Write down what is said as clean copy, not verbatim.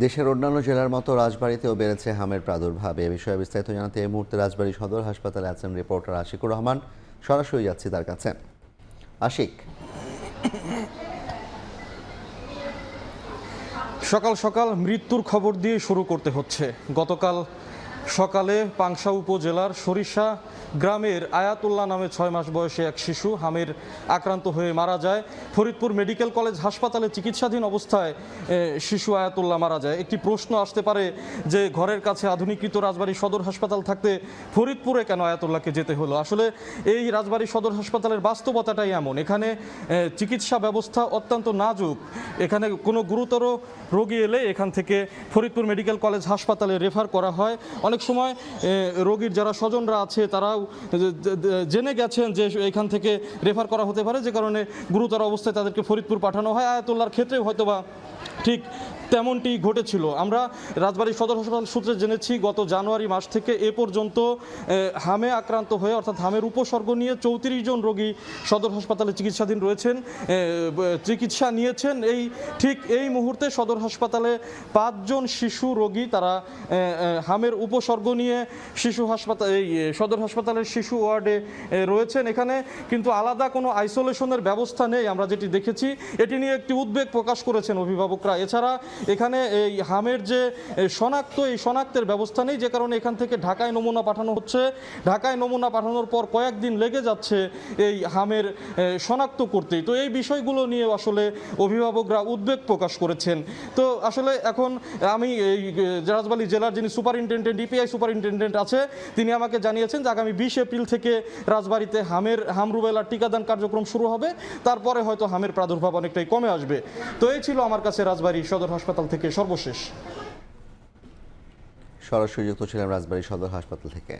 দেশের অন্যান্য জেলার মতো রাজবাড়ীতেও বেড়েছে হামের প্রাদুর্ভাব। এ বিষয়ে বিস্তারিত জানাতে এই মুহূর্তে রাজবাড়ী সদর হাসপাতালে আছেন রিপোর্টার আশিকুর রহমান। সরাসরি যাচ্ছি তার কাছে। আশিক, সকাল সকাল মৃত্যুর খবর দিয়ে শুরু করতে হচ্ছে। গতকাল সকালে পাংশা উপজেলার সরিষা গ্রামের আয়াতুল্লাহ নামে 6 মাস বয়সী এক শিশু হামের আক্রান্ত হয়ে মারা যায়। ফরিদপুর মেডিকেল কলেজ হাসপাতালে চিকিৎসাধীন অবস্থায় শিশু আয়াতুল্লাহ মারা যায়। একটি প্রশ্ন আসতে পারে যে ঘরের কাছে আধুনিকৃত রাজবাড়ী সদর হাসপাতাল থাকতে ফরিদপুরে কেন আয়াতুল্লাহকে যেতে হলো? আসলে এই রাজবাড়ী সদর হাসপাতালের বাস্তবতাটাই এমন। এখানে চিকিৎসা ব্যবস্থা অত্যন্ত নাজুক। এখানে কোনো গুরুতর রোগী এলে এখান থেকে ফরিদপুর মেডিকেল কলেজ হাসপাতালে রেফার করা হয়। অনেক সময় রোগীর যারা স্বজনরা আছে তারাও জেনে গেছেন যে এখান থেকে রেফার করা হতে পারে, যে কারণে গুরুতর অবস্থায় তাদেরকে ফরিদপুর পাঠানো হয়। আয়াতুল্লাহর ক্ষেত্রেও হয়তোবা ঠিক তেমনটি ঘটেছিল। আমরা রাজবাড়ী সদর হাসপাতাল সূত্রে জেনেছি গত জানুয়ারি মাস থেকে এ পর্যন্ত হামে আক্রান্ত হয়ে অর্থাৎ হামের উপসর্গ নিয়ে 34 জন রোগী সদর হাসপাতালে চিকিৎসাধীন রয়েছেন, চিকিৎসা নিয়েছেন। ঠিক এই মুহূর্তে সদর হাসপাতালে 5 জন শিশু রোগী তারা হামের উপসর্গ নিয়ে শিশু হাসপাতাল এই সদর হাসপাতালের শিশু ওয়ার্ডে রয়েছেন। এখানে কিন্তু আলাদা কোনো আইসোলেশনের ব্যবস্থা নেই। আমরা যেটি দেখেছি এটি নিয়ে একটি উদ্বেগ প্রকাশ করেছেন অভিভাবকরা। এছাড়া এখানে এই হামের যে শনাক্ত, এই শনাক্তের ব্যবস্থা নেই, যে কারণে এখান থেকে ঢাকায় নমুনা পাঠানো হচ্ছে। ঢাকায় নমুনা পাঠানোর পর কয়েকদিন লেগে যাচ্ছে এই হামের শনাক্ত করতেই। তো এই বিষয়গুলো নিয়ে আসলে অভিভাবকরা উদ্বেগ প্রকাশ করেছেন। তো আসলে এখন আমি এই রাজবাড়ী জেলার যিনি সুপারিনটেন্ডেন্ট ইপিআই সুপারিনটেন্ডেন্ট আছে তিনি আমাকে জানিয়েছেন যে আগামী 20 এপ্রিল থেকে রাজবাড়ীতে হামরুবেলার টিকাদান কার্যক্রম শুরু হবে। তারপরে হয়তো হামের প্রাদুর্ভাব অনেকটাই কমে আসবে। তো এই ছিল আমার কাছে রাজবাড়ী সদর হাসপাতাল থেকে সর্বশেষ। সরাসরি যুক্ত ছিলাম রাজবাড়ী সদর হাসপাতাল থেকে।